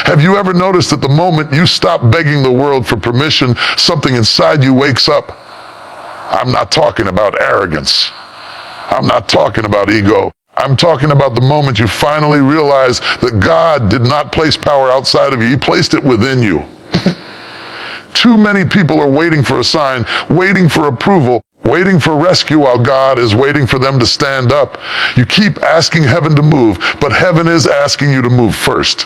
Have you ever noticed that the moment you stop begging the world for permission, something inside you wakes up? I'm not talking about arrogance. I'm not talking about ego. I'm talking about the moment you finally realize that God did not place power outside of you. He placed it within you. Too many people are waiting for a sign, waiting for approval, waiting for rescue while God is waiting for them to stand up. You keep asking heaven to move, but heaven is asking you to move first.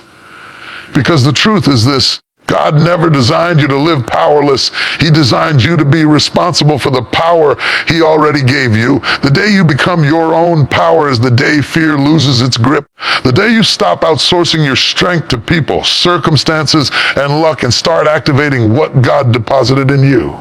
Because the truth is this: God never designed you to live powerless. He designed you to be responsible for the power He already gave you. The day you become your own power is the day fear loses its grip. The day you stop outsourcing your strength to people, circumstances, and luck and start activating what God deposited in you.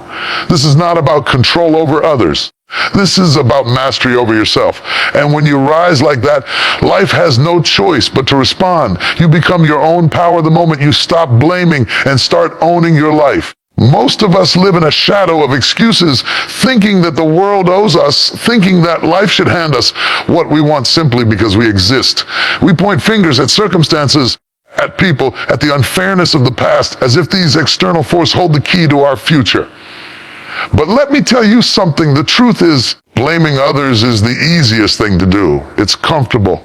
This is not about control over others. This is about mastery over yourself. And when you rise like that, life has no choice but to respond. You become your own power the moment you stop blaming and start owning your life. Most of us live in a shadow of excuses, thinking that the world owes us, thinking that life should hand us what we want simply because we exist. We point fingers at circumstances, at people, at the unfairness of the past, as if these external forces hold the key to our future. But let me tell you something. The truth is, blaming others is the easiest thing to do. It's comfortable.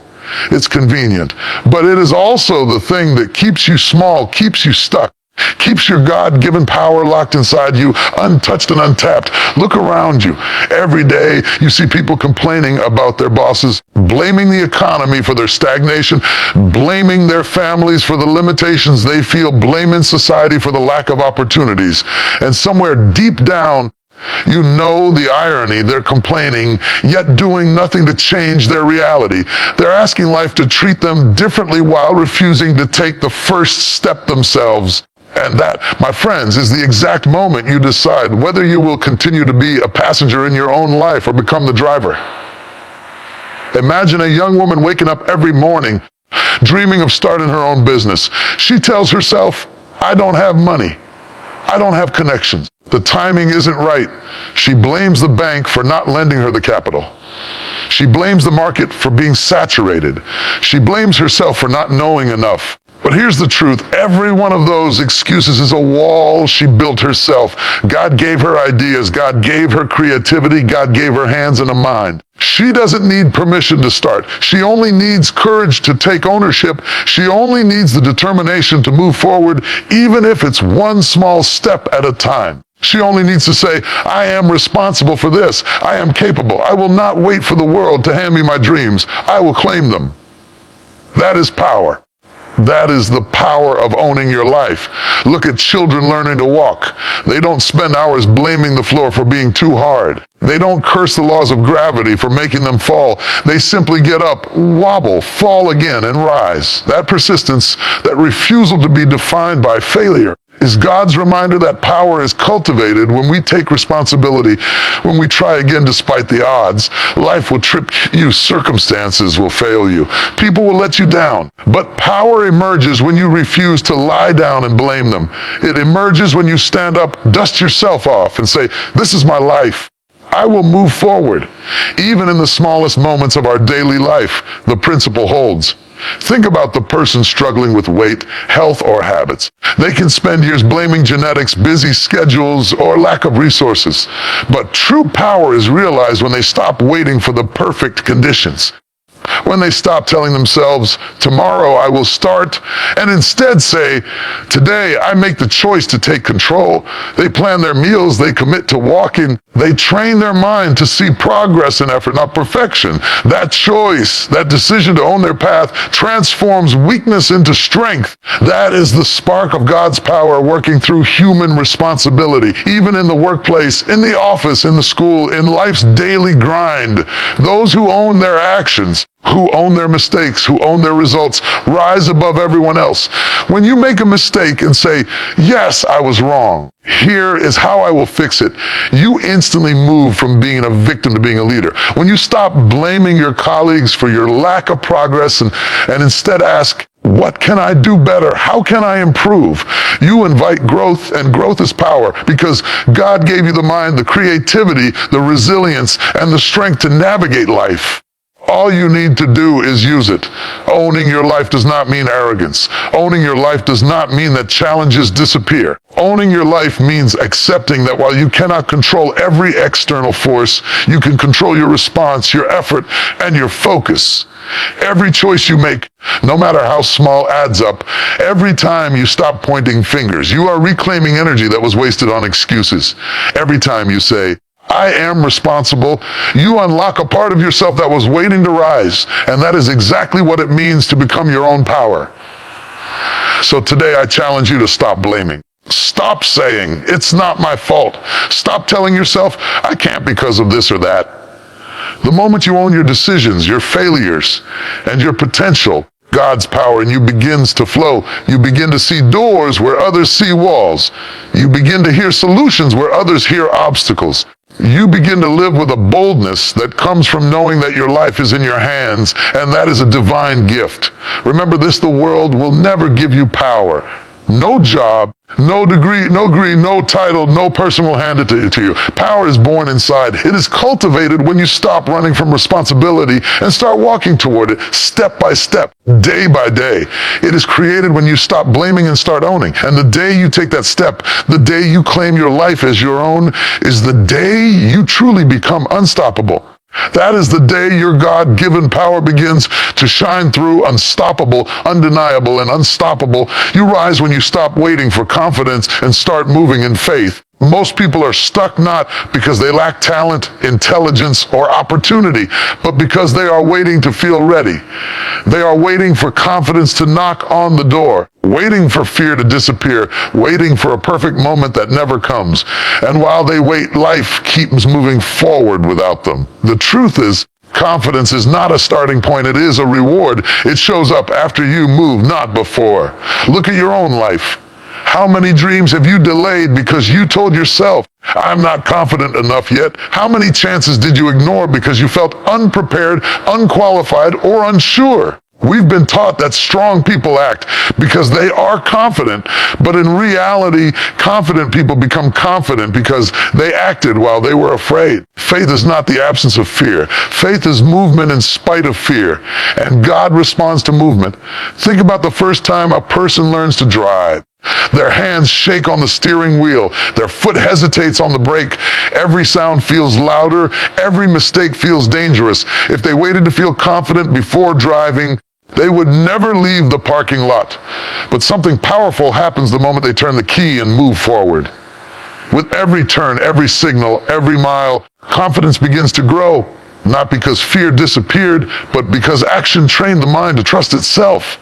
It's convenient. But it is also the thing that keeps you small, keeps you stuck, keeps your God-given power locked inside you, untouched and untapped. Look around you. Every day you see people complaining about their bosses, blaming the economy for their stagnation, blaming their families for the limitations they feel, blaming society for the lack of opportunities. And somewhere deep down, you know the irony. They're complaining, yet doing nothing to change their reality. They're asking life to treat them differently while refusing to take the first step themselves. And that, my friends, is the exact moment you decide whether you will continue to be a passenger in your own life or become the driver. Imagine a young woman waking up every morning, dreaming of starting her own business. She tells herself, I don't have money. I don't have connections. The timing isn't right. She blames the bank for not lending her the capital. She blames the market for being saturated. She blames herself for not knowing enough. But here's the truth. Every one of those excuses is a wall she built herself. God gave her ideas. God gave her creativity. God gave her hands and a mind. She doesn't need permission to start. She only needs courage to take ownership. She only needs the determination to move forward, even if it's one small step at a time. She only needs to say, I am responsible for this. I am capable. I will not wait for the world to hand me my dreams. I will claim them. That is power. That is the power of owning your life. Look at children learning to walk. They don't spend hours blaming the floor for being too hard. They don't curse the laws of gravity for making them fall. They simply get up, wobble, fall again, and rise. That persistence, that refusal to be defined by failure, is God's reminder that power is cultivated when we take responsibility, when we try again despite the odds. Life will trip you, circumstances will fail you, people will let you down. But power emerges when you refuse to lie down and blame them. It emerges when you stand up, dust yourself off, and say, this is my life. I will move forward. Even in the smallest moments of our daily life, the principle holds. Think about the person struggling with weight, health, or habits. They can spend years blaming genetics, busy schedules, or lack of resources. But true power is realized when they stop waiting for the perfect conditions. When they stop telling themselves, tomorrow I will start, and instead say, today I make the choice to take control. They plan their meals, they commit to walking, they train their mind to see progress in effort, not perfection. That choice, that decision to own their path, transforms weakness into strength. That is the spark of God's power working through human responsibility, even in the workplace, in the office, in the school, in life's daily grind. Those who own their actions, who own their mistakes, who own their results, rise above everyone else. When you make a mistake and say, yes, I was wrong, here is how I will fix it, you instantly move from being a victim to being a leader. When you stop blaming your colleagues for your lack of progress and instead ask, what can I do better? How can I improve? You invite growth, and growth is power because God gave you the mind, the creativity, the resilience, and the strength to navigate life. All you need to do is use it. Owning your life does not mean arrogance. Owning your life does not mean that challenges disappear. Owning your life means accepting that while you cannot control every external force, you can control your response, your effort, and your focus. Every choice you make, no matter how small, adds up. Every time you stop pointing fingers, you are reclaiming energy that was wasted on excuses. Every time you say, I am responsible, you unlock a part of yourself that was waiting to rise, and that is exactly what it means to become your own power. So today I challenge you to stop blaming. Stop saying, it's not my fault. Stop telling yourself, I can't because of this or that. The moment you own your decisions, your failures, and your potential, God's power in you begins to flow. You begin to see doors where others see walls. You begin to hear solutions where others hear obstacles. You begin to live with a boldness that comes from knowing that your life is in your hands, and that is a divine gift. Remember this, the world will never give you power. No job, no degree, no title, no person will hand it to you. Power is born inside. It is cultivated when you stop running from responsibility and start walking toward it step by step, day by day. It is created when you stop blaming and start owning. And the day you take that step, the day you claim your life as your own, is the day you truly become unstoppable. That is the day your God-given power begins to shine through, unstoppable, undeniable, and unstoppable. You rise when you stop waiting for confidence and start moving in faith. Most people are stuck not because they lack talent, intelligence, or opportunity, but because they are waiting to feel ready. They are waiting for confidence to knock on the door, waiting for fear to disappear, waiting for a perfect moment that never comes. And while they wait, life keeps moving forward without them. The truth is, confidence is not a starting point, it is a reward. It shows up after you move, not before. Look at your own life. How many dreams have you delayed because you told yourself, I'm not confident enough yet? How many chances did you ignore because you felt unprepared, unqualified, or unsure? We've been taught that strong people act because they are confident, but in reality, confident people become confident because they acted while they were afraid. Faith is not the absence of fear. Faith is movement in spite of fear, and God responds to movement. Think about the first time a person learns to drive. Their hands shake on the steering wheel. Their foot hesitates on the brake. Every sound feels louder. Every mistake feels dangerous. If they waited to feel confident before driving, they would never leave the parking lot. But something powerful happens the moment they turn the key and move forward. With every turn, every signal, every mile, confidence begins to grow. Not because fear disappeared, but because action trained the mind to trust itself.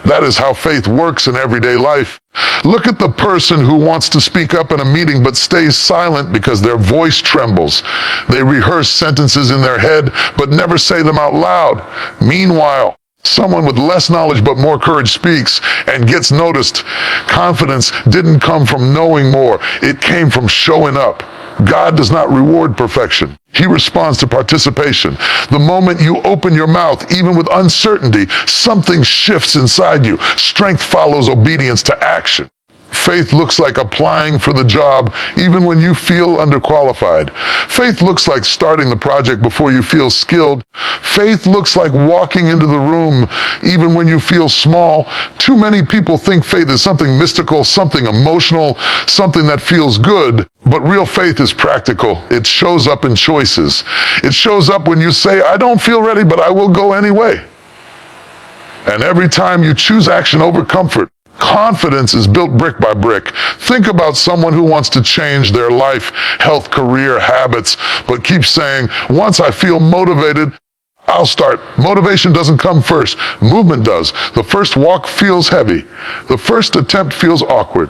That is how faith works in everyday life. Look at the person who wants to speak up in a meeting but stays silent because their voice trembles. They rehearse sentences in their head but never say them out loud. Meanwhile, someone with less knowledge but more courage speaks and gets noticed. Confidence didn't come from knowing more. It came from showing up. God does not reward perfection. He responds to participation. The moment you open your mouth, even with uncertainty, something shifts inside you. Strength follows obedience to action. Faith looks like applying for the job even when you feel underqualified. Faith looks like starting the project before you feel skilled. Faith looks like walking into the room even when you feel small. Too many people think faith is something mystical, something emotional, something that feels good. But real faith is practical. It shows up in choices. It shows up when you say, I don't feel ready, but I will go anyway. And every time you choose action over comfort, confidence is built brick by brick. Think about someone who wants to change their life, health, career, habits, but keeps saying, once I feel motivated, I'll start. Motivation doesn't come first. Movement does. The first walk feels heavy. The first attempt feels awkward.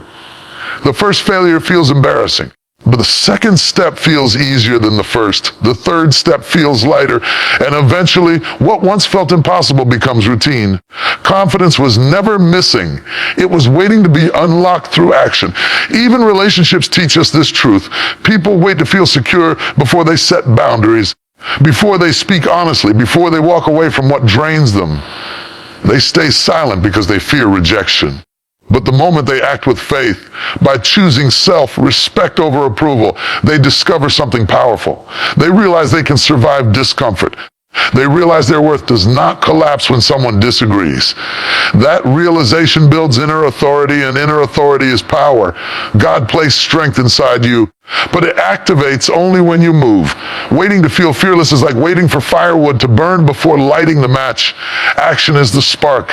The first failure feels embarrassing. But the second step feels easier than the first. The third step feels lighter. And eventually, what once felt impossible becomes routine. Confidence was never missing. It was waiting to be unlocked through action. Even relationships teach us this truth. People wait to feel secure before they set boundaries, before they speak honestly, before they walk away from what drains them. They stay silent because they fear rejection. But the moment they act with faith, by choosing self-respect over approval, they discover something powerful. They realize they can survive discomfort. They realize their worth does not collapse when someone disagrees. That realization builds inner authority, and inner authority is power. God placed strength inside you, but it activates only when you move. Waiting to feel fearless is like waiting for firewood to burn before lighting the match. Action is the spark.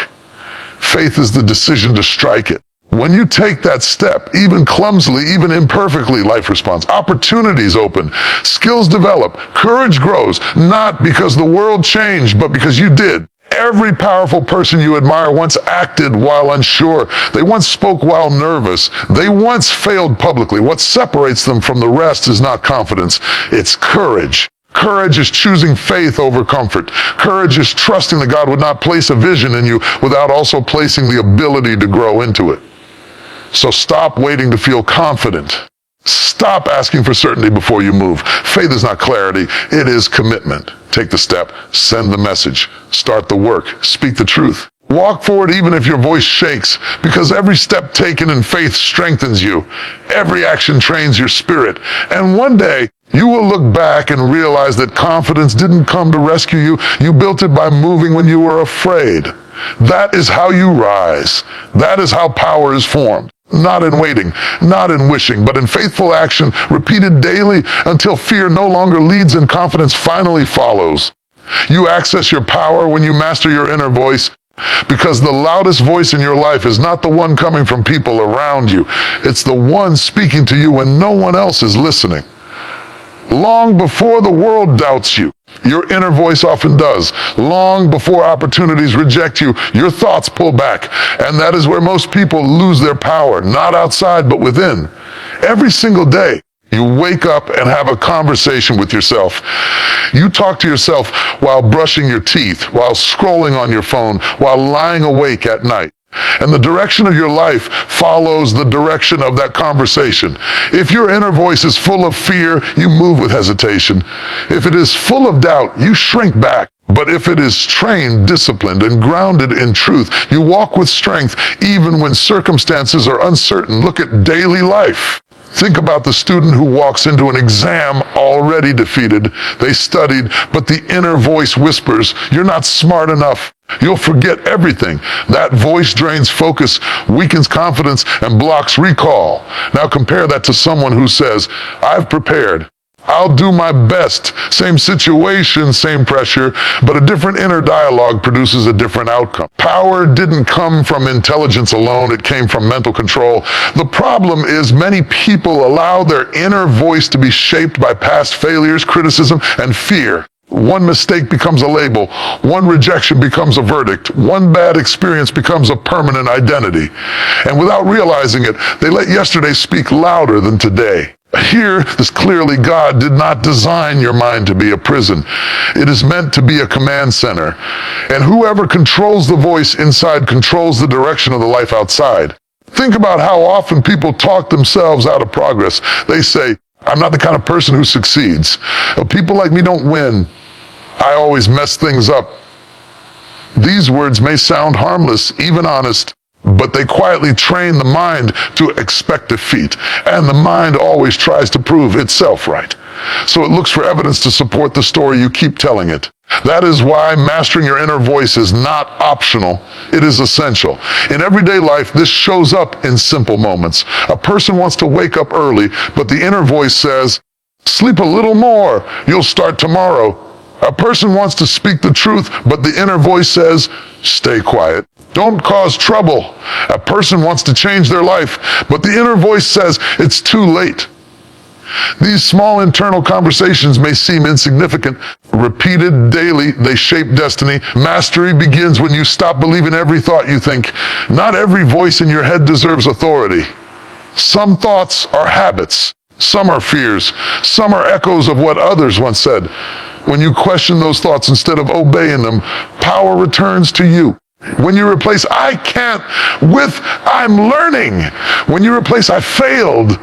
Faith is the decision to strike it. When you take that step, even clumsily, even imperfectly, life responds. Opportunities open, skills develop, courage grows, not because the world changed, but because you did. Every powerful person you admire once acted while unsure. They once spoke while nervous. They once failed publicly. What separates them from the rest is not confidence, it's courage. Courage is choosing faith over comfort. Courage is trusting that God would not place a vision in you without also placing the ability to grow into it. So stop waiting to feel confident. Stop asking for certainty before you move. Faith is not clarity, it is commitment. Take the step, send the message, start the work, speak the truth. Walk forward even if your voice shakes, because every step taken in faith strengthens you. Every action trains your spirit. And one day, you will look back and realize that confidence didn't come to rescue you. You built it by moving when you were afraid. That is how you rise. That is how power is formed. Not in waiting, not in wishing, but in faithful action, repeated daily until fear no longer leads and confidence finally follows. You access your power when you master your inner voice, because the loudest voice in your life is not the one coming from people around you. It's the one speaking to you when no one else is listening. Long before the world doubts you, your inner voice often does. Long before opportunities reject you, your thoughts pull back. And that is where most people lose their power, not outside, but within. Every single day, you wake up and have a conversation with yourself. You talk to yourself while brushing your teeth, while scrolling on your phone, while lying awake at night. And the direction of your life follows the direction of that conversation. If your inner voice is full of fear, you move with hesitation. If it is full of doubt, you shrink back. But if it is trained, disciplined, and grounded in truth, you walk with strength even when circumstances are uncertain. Look at daily life. Think about the student who walks into an exam already defeated. They studied, but the inner voice whispers, "You're not smart enough. You'll forget everything." That voice drains focus, weakens confidence, and blocks recall. Now compare that to someone who says, "I've prepared. I'll do my best." Same situation, same pressure, but a different inner dialogue produces a different outcome. Power didn't come from intelligence alone, it came from mental control. The problem is many people allow their inner voice to be shaped by past failures, criticism, and fear. One mistake becomes a label. One rejection becomes a verdict. One bad experience becomes a permanent identity. And without realizing it, they let yesterday speak louder than today. Here, this clearly God did not design your mind to be a prison. It is meant to be a command center. And whoever controls the voice inside controls the direction of the life outside. Think about how often people talk themselves out of progress. They say, "I'm not the kind of person who succeeds. People like me don't win. I always mess things up." These words may sound harmless, even honest, but they quietly train the mind to expect defeat. And the mind always tries to prove itself right. So it looks for evidence to support the story you keep telling it. That is why mastering your inner voice is not optional. It is essential. In everyday life, this shows up in simple moments. A person wants to wake up early, but the inner voice says, "Sleep a little more. You'll start tomorrow." A person wants to speak the truth, but the inner voice says, "Stay quiet. Don't cause trouble." A person wants to change their life, but the inner voice says, "It's too late." These small internal conversations may seem insignificant. Repeated daily, they shape destiny. Mastery begins when you stop believing every thought you think. Not every voice in your head deserves authority. Some thoughts are habits. Some are fears. Some are echoes of what others once said. When you question those thoughts instead of obeying them, power returns to you. When you replace "I can't" with "I'm learning," when you replace "I failed"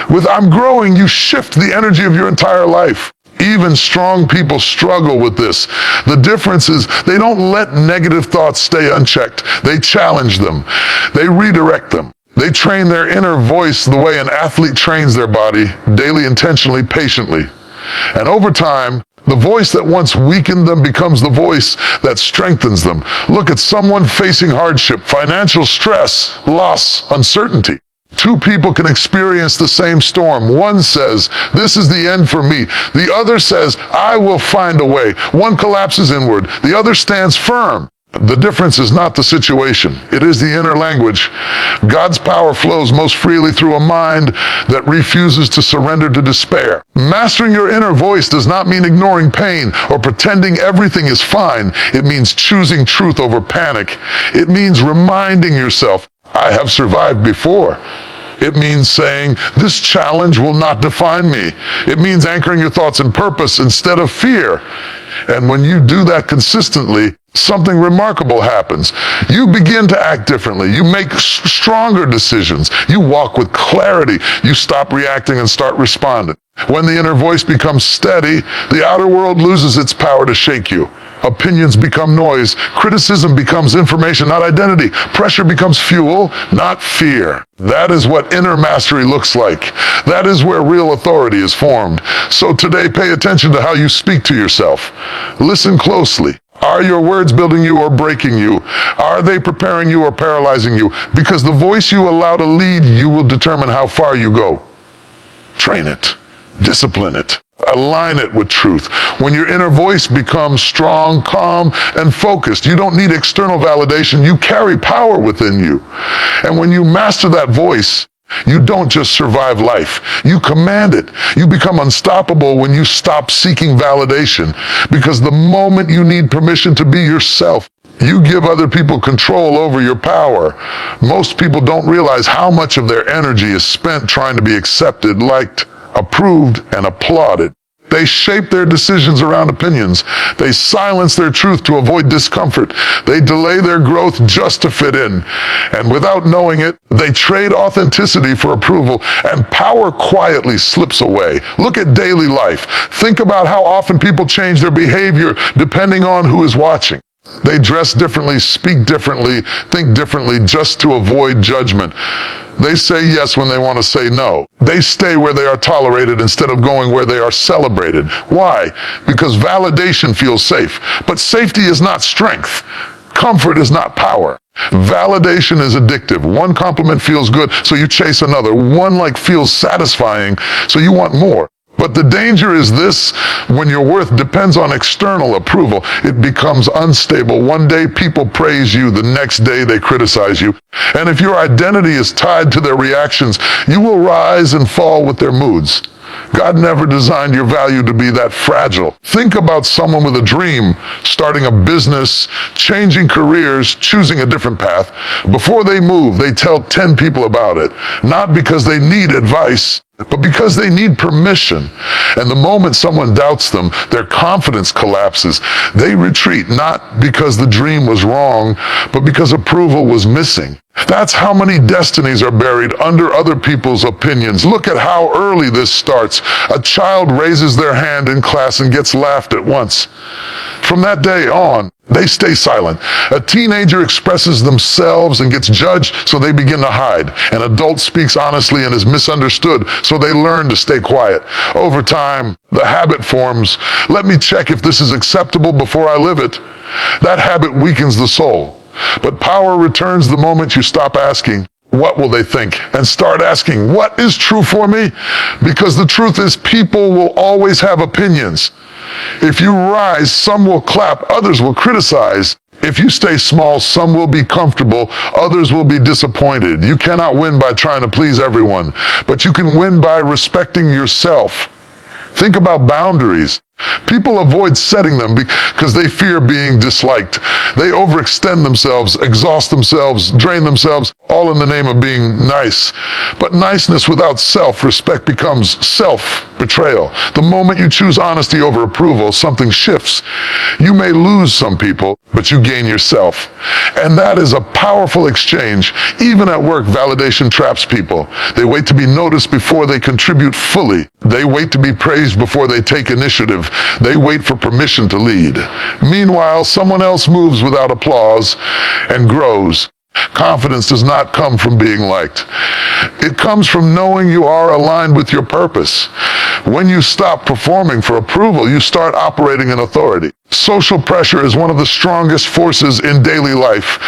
with "I'm growing," you shift the energy of your entire life. Even strong people struggle with this. The difference is they don't let negative thoughts stay unchecked. They challenge them. They redirect them. They train their inner voice the way an athlete trains their body, daily, intentionally, patiently. And over time, The voice that once weakened them becomes the voice that strengthens them. Look at someone facing hardship, financial stress, loss, uncertainty. Two people can experience the same storm. One says, "This is the end for me." The other says, "I will find a way." One collapses inward. The other stands firm. The difference is not the situation. It is the inner language. God's power flows most freely through a mind that refuses to surrender to despair. Mastering your inner voice does not mean ignoring pain or pretending everything is fine. It means choosing truth over panic. It means reminding yourself, "I have survived before." It means saying, "This challenge will not define me." It means anchoring your thoughts in purpose instead of fear. And when you do that consistently, something remarkable happens. You begin to act differently. You make stronger decisions. You walk with clarity. You stop reacting and start responding. When the inner voice becomes steady, the outer world loses its power to shake you. Opinions become noise. Criticism becomes information, not identity. Pressure becomes fuel, not fear. That is what inner mastery looks like. That is where real authority is formed. So today, pay attention to how you speak to yourself. Listen closely. Are your words building you or breaking you? Are they preparing you or paralyzing you? Because the voice you allow to lead you will determine how far you go. Train it. Discipline it. Align it with truth. When your inner voice becomes strong, calm, and focused, you don't need external validation. You carry power within you. And when you master that voice, you don't just survive life. You command it. You become unstoppable when you stop seeking validation. Because the moment you need permission to be yourself, you give other people control over your power. Most people don't realize how much of their energy is spent trying to be accepted, liked, approved, and applauded. They shape their decisions around opinions. They silence their truth to avoid discomfort. They delay their growth just to fit in. And without knowing it, they trade authenticity for approval, and power quietly slips away. Look at daily life. Think about how often people change their behavior depending on who is watching. They dress differently, speak differently, think differently just to avoid judgment. They say yes when they want to say no. They stay where they are tolerated instead of going where they are celebrated. Why? Because validation feels safe. But safety is not strength. Comfort is not power. Validation is addictive. One compliment feels good, so you chase another. One feels satisfying, so you want more. But the danger is this: when your worth depends on external approval, it becomes unstable. One day people praise you, the next day they criticize you. And if your identity is tied to their reactions, you will rise and fall with their moods. God never designed your value to be that fragile. Think about someone with a dream, starting a business, changing careers, choosing a different path. Before they move, they tell 10 people about it, not because they need advice, but because they need permission. And the moment someone doubts them, their confidence collapses. They retreat, not because the dream was wrong, but because approval was missing. That's how many destinies are buried under other people's opinions. Look at how early this starts. A child raises their hand in class and gets laughed at once. From that day on, they stay silent. A teenager expresses themselves and gets judged, so they begin to hide. An adult speaks honestly and is misunderstood, so they learn to stay quiet. Over time, the habit forms, "Let me check if this is acceptable before I live it." That habit weakens the soul. But power returns the moment you stop asking, "What will they think?" and start asking, "What is true for me?" Because the truth is, people will always have opinions. If you rise, some will clap, others will criticize. If you stay small, some will be comfortable, others will be disappointed. You cannot win by trying to please everyone, but you can win by respecting yourself. Think about boundaries. People avoid setting them because they fear being disliked. They overextend themselves, exhaust themselves, drain themselves, all in the name of being nice. But niceness without self-respect becomes self-betrayal. The moment you choose honesty over approval, something shifts. You may lose some people, but you gain yourself. And that is a powerful exchange. Even at work, validation traps people. They wait to be noticed before they contribute fully. They wait to be praised before they take initiative. They wait for permission to lead. Meanwhile, someone else moves without applause and grows. Confidence does not come from being liked. It comes from knowing you are aligned with your purpose. When you stop performing for approval, you start operating in authority. Social pressure is one of the strongest forces in daily life.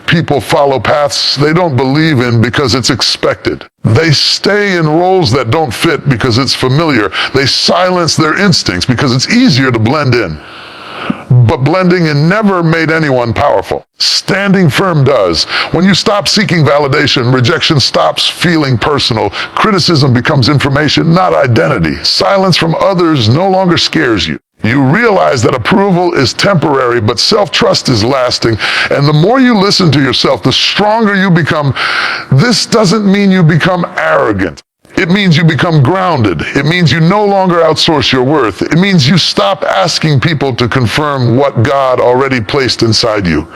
People follow paths they don't believe in because it's expected. They stay in roles that don't fit because it's familiar. They silence their instincts because it's easier to blend in. But blending in never made anyone powerful. Standing firm does. When you stop seeking validation, rejection stops feeling personal. Criticism becomes information, not identity. Silence from others no longer scares you. You realize that approval is temporary, but self-trust is lasting. And the more you listen to yourself, the stronger you become. This doesn't mean you become arrogant. It means you become grounded. It means you no longer outsource your worth. It means you stop asking people to confirm what God already placed inside you.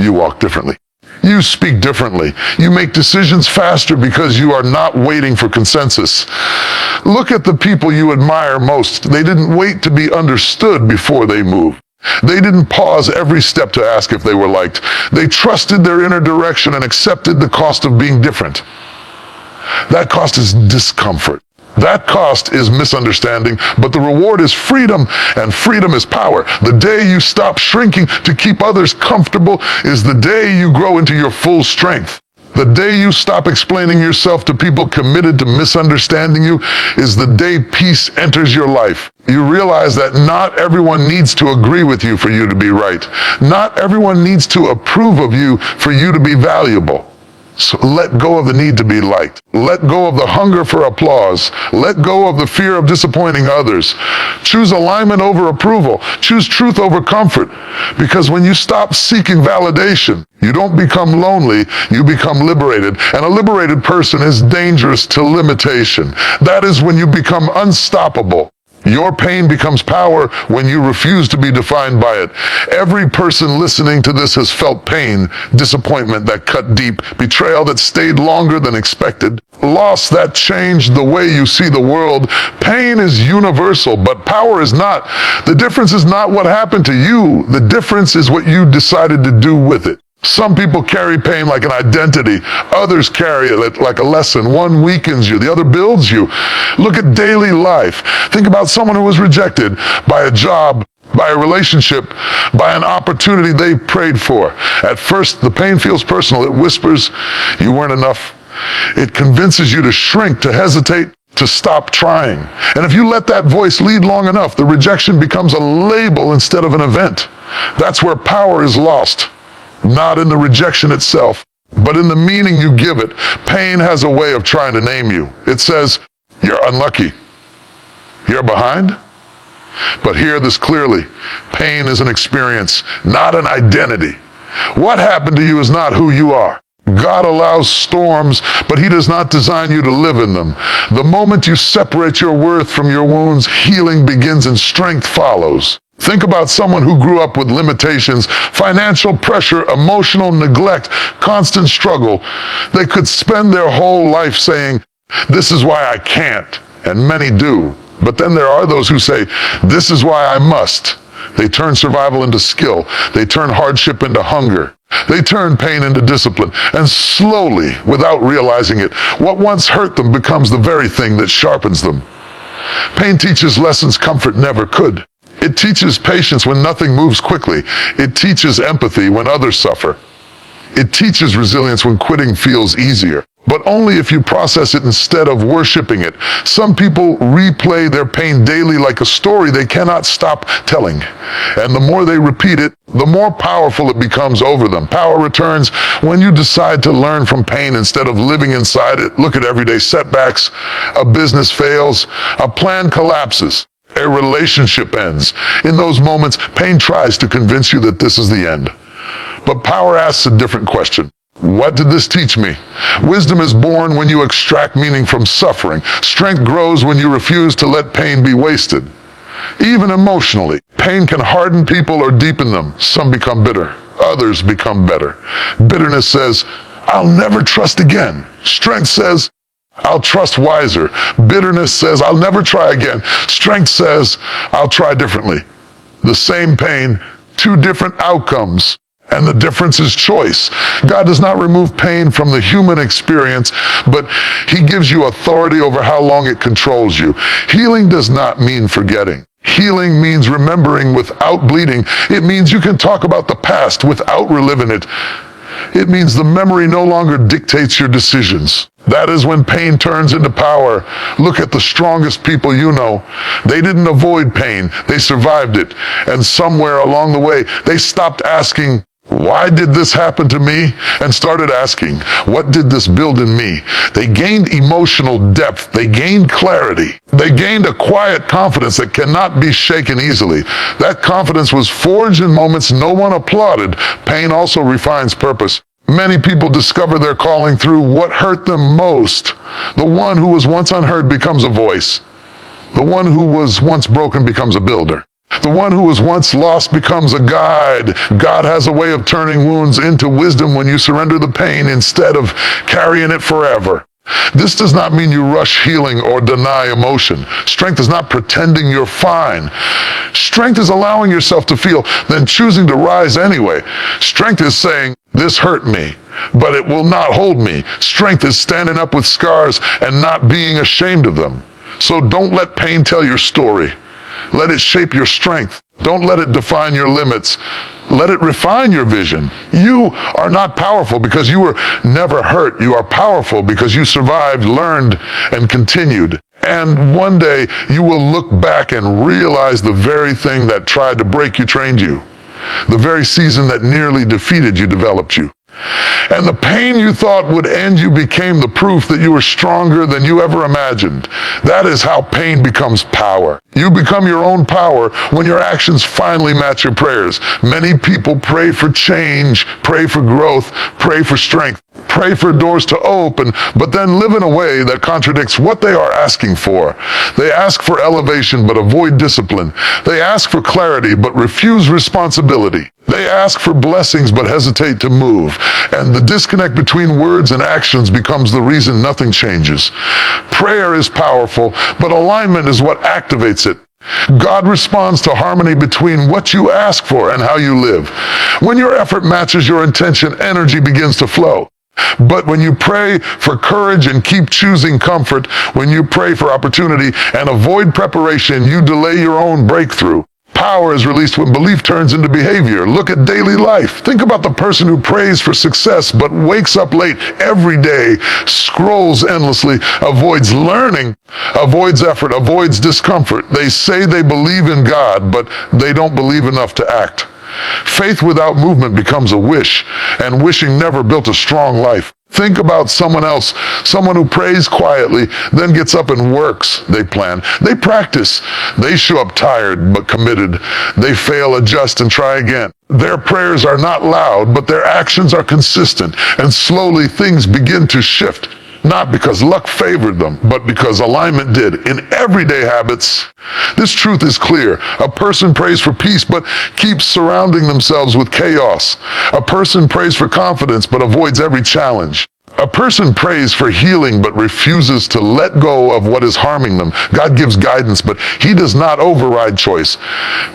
You walk differently. You speak differently. You make decisions faster because you are not waiting for consensus. Look at the people you admire most. They didn't wait to be understood before they moved. They didn't pause every step to ask if they were liked. They trusted their inner direction and accepted the cost of being different. That cost is discomfort. That cost is misunderstanding, but the reward is freedom, and freedom is power. The day you stop shrinking to keep others comfortable is the day you grow into your full strength. The day you stop explaining yourself to people committed to misunderstanding you is the day peace enters your life. You realize that not everyone needs to agree with you for you to be right. Not everyone needs to approve of you for you to be valuable. So let go of the need to be liked. Let go of the hunger for applause. Let go of the fear of disappointing others. Choose alignment over approval. Choose truth over comfort. Because when you stop seeking validation, you don't become lonely, you become liberated. And a liberated person is dangerous to limitation. That is when you become unstoppable. Your pain becomes power when you refuse to be defined by it. Every person listening to this has felt pain, disappointment that cut deep, betrayal that stayed longer than expected, loss that changed the way you see the world. Pain is universal, but power is not. The difference is not what happened to you. The difference is what you decided to do with it. Some people carry pain like an identity. Others carry it like a lesson. One weakens you, the other builds you. Look at daily life. Think about someone who was rejected by a job, by a relationship, by an opportunity they prayed for. At first, the pain feels personal. It whispers, you weren't enough. It convinces you to shrink, to hesitate, to stop trying. And if you let that voice lead long enough, the rejection becomes a label instead of an event. That's where power is lost. Not in the rejection itself, but in the meaning you give it. Pain has a way of trying to name you. It says, you're unlucky. You're behind? But hear this clearly. Pain is an experience, not an identity. What happened to you is not who you are. God allows storms, but He does not design you to live in them. The moment you separate your worth from your wounds, healing begins and strength follows. Think about someone who grew up with limitations, financial pressure, emotional neglect, constant struggle. They could spend their whole life saying, this is why I can't, and many do. But then there are those who say, this is why I must. They turn survival into skill. They turn hardship into hunger. They turn pain into discipline. And slowly, without realizing it, what once hurt them becomes the very thing that sharpens them. Pain teaches lessons comfort never could. It teaches patience when nothing moves quickly. It teaches empathy when others suffer. It teaches resilience when quitting feels easier. But only if you process it instead of worshiping it. Some people replay their pain daily like a story they cannot stop telling. And the more they repeat it, the more powerful it becomes over them. Power returns when you decide to learn from pain instead of living inside it. Look at everyday setbacks. A business fails. A plan collapses. A relationship ends. In those moments, pain tries to convince you that this is the end. But power asks a different question. What did this teach me? Wisdom is born when you extract meaning from suffering. Strength grows when you refuse to let pain be wasted. Even emotionally, pain can harden people or deepen them. Some become bitter. Others become better. Bitterness says, I'll never trust again. Strength says, I'll trust wiser. Bitterness says, I'll never try again. Strength says, I'll try differently. The same pain, two different outcomes. And the difference is choice. God does not remove pain from the human experience, but he gives you authority over how long it controls you. Healing does not mean forgetting. Healing means remembering without bleeding. It means you can talk about the past without reliving it. It means the memory no longer dictates your decisions. That is when pain turns into power. Look at the strongest people you know. They didn't avoid pain. They survived it. And somewhere along the way, they stopped asking, why did this happen to me? And started asking, what did this build in me? They gained emotional depth. They gained clarity. They gained a quiet confidence that cannot be shaken easily. That confidence was forged in moments no one applauded. Pain also refines purpose. Many people discover their calling through what hurt them most. The one who was once unheard becomes a voice. The one who was once broken becomes a builder. The one who was once lost becomes a guide. God has a way of turning wounds into wisdom when you surrender the pain instead of carrying it forever. This does not mean you rush healing or deny emotion. Strength is not pretending you're fine. Strength is allowing yourself to feel, then choosing to rise anyway. Strength is saying, this hurt me, but it will not hold me. Strength is standing up with scars and not being ashamed of them. So don't let pain tell your story. Let it shape your strength. Don't let it define your limits. Let it refine your vision. You are not powerful because you were never hurt. You are powerful because you survived, learned, and continued. And one day you will look back and realize the very thing that tried to break you trained you. The very season that nearly defeated you developed you. And the pain you thought would end you became the proof that you were stronger than you ever imagined. That is how pain becomes power. You become your own power when your actions finally match your prayers. Many people pray for change, pray for growth, pray for strength, pray for doors to open, but then live in a way that contradicts what they are asking for. They ask for elevation but avoid discipline. They ask for clarity but refuse responsibility. They ask for blessings but hesitate to move. And the disconnect between words and actions becomes the reason nothing changes. Prayer is powerful, but alignment is what activates it. God responds to harmony between what you ask for and how you live. When your effort matches your intention, energy begins to flow. But when you pray for courage and keep choosing comfort, when you pray for opportunity and avoid preparation, you delay your own breakthrough. Power is released when belief turns into behavior. Look at daily life. Think about the person who prays for success but wakes up late every day, scrolls endlessly, avoids learning, avoids effort, avoids discomfort. They say they believe in God, but they don't believe enough to act. Faith without movement becomes a wish, and wishing never built a strong life. Think about someone else, someone who prays quietly, then gets up and works. They plan, they practice, they show up tired but committed. They fail, adjust, and try again. Their prayers are not loud, but their actions are consistent, and slowly things begin to shift. Not because luck favored them, but because alignment did. In everyday habits, this truth is clear. A person prays for peace, but keeps surrounding themselves with chaos. A person prays for confidence, but avoids every challenge. A person prays for healing, but refuses to let go of what is harming them. God gives guidance, but he does not override choice.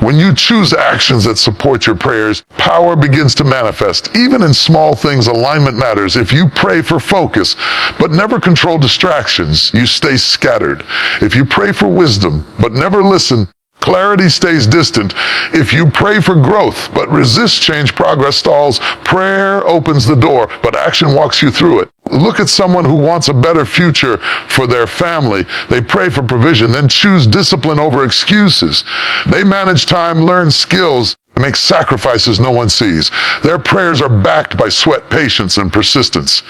When you choose actions that support your prayers, power begins to manifest. Even in small things, alignment matters. If you pray for focus, but never control distractions, you stay scattered. If you pray for wisdom, but never listen, clarity stays distant. If you pray for growth, but resist change, progress stalls. Prayer opens the door, but action walks you through it. Look at someone who wants a better future for their family. They pray for provision, then choose discipline over excuses. They manage time, learn skills, make sacrifices no one sees. Their prayers are backed by sweat, patience, and persistence.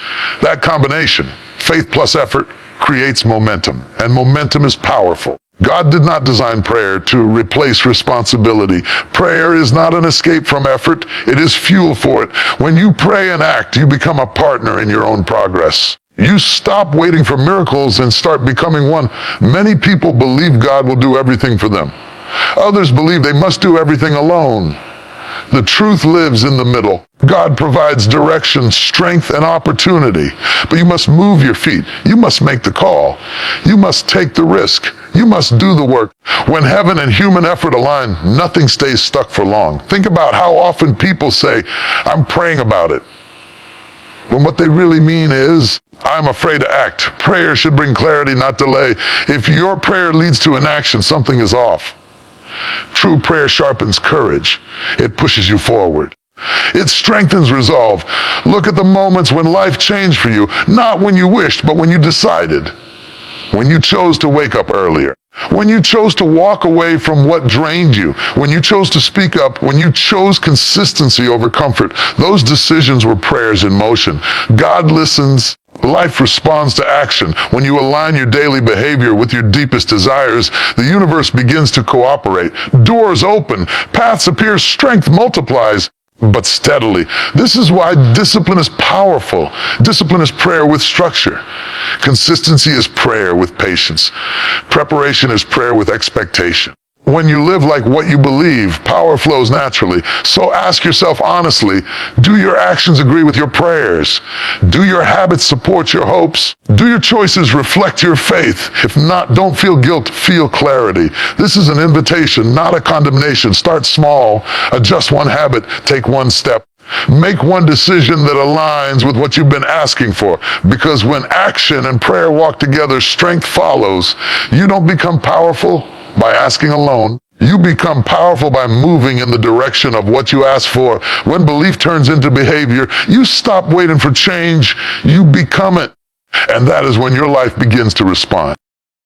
That combination, faith plus effort, creates momentum, and momentum is powerful. God did not design prayer to replace responsibility. Prayer is not an escape from effort. It is fuel for it. When you pray and act, you become a partner in your own progress. You stop waiting for miracles and start becoming one. Many people believe God will do everything for them. Others believe they must do everything alone. The truth lives in the middle. God provides direction, strength, and opportunity. But you must move your feet. You must make the call. You must take the risk. You must do the work. When heaven and human effort align, nothing stays stuck for long. Think about how often people say, I'm praying about it, when what they really mean is, I'm afraid to act. Prayer should bring clarity, not delay. If your prayer leads to inaction, something is off. True prayer sharpens courage. It pushes you forward. It strengthens resolve. Look at the moments when life changed for you, not when you wished, but when you decided. When you chose to wake up earlier. When you chose to walk away from what drained you. When you chose to speak up. When you chose consistency over comfort. Those decisions were prayers in motion. God listens. Life responds to action. When you align your daily behavior with your deepest desires, the universe begins to cooperate. Doors open. Paths appear. Strength multiplies. But steadily. This is why discipline is powerful. Discipline is prayer with structure. Consistency is prayer with patience. Preparation is prayer with expectation. When you live like what you believe, power flows naturally. So ask yourself honestly, do your actions agree with your prayers? Do your habits support your hopes? Do your choices reflect your faith? If not, don't feel guilt, feel clarity. This is an invitation, not a condemnation. Start small, adjust one habit, take one step. Make one decision that aligns with what you've been asking for. Because when action and prayer walk together, strength follows. You don't become powerful by asking alone. You become powerful by moving in the direction of what you ask for. When belief turns into behavior, you stop waiting for change, you become it. And that is when your life begins to respond.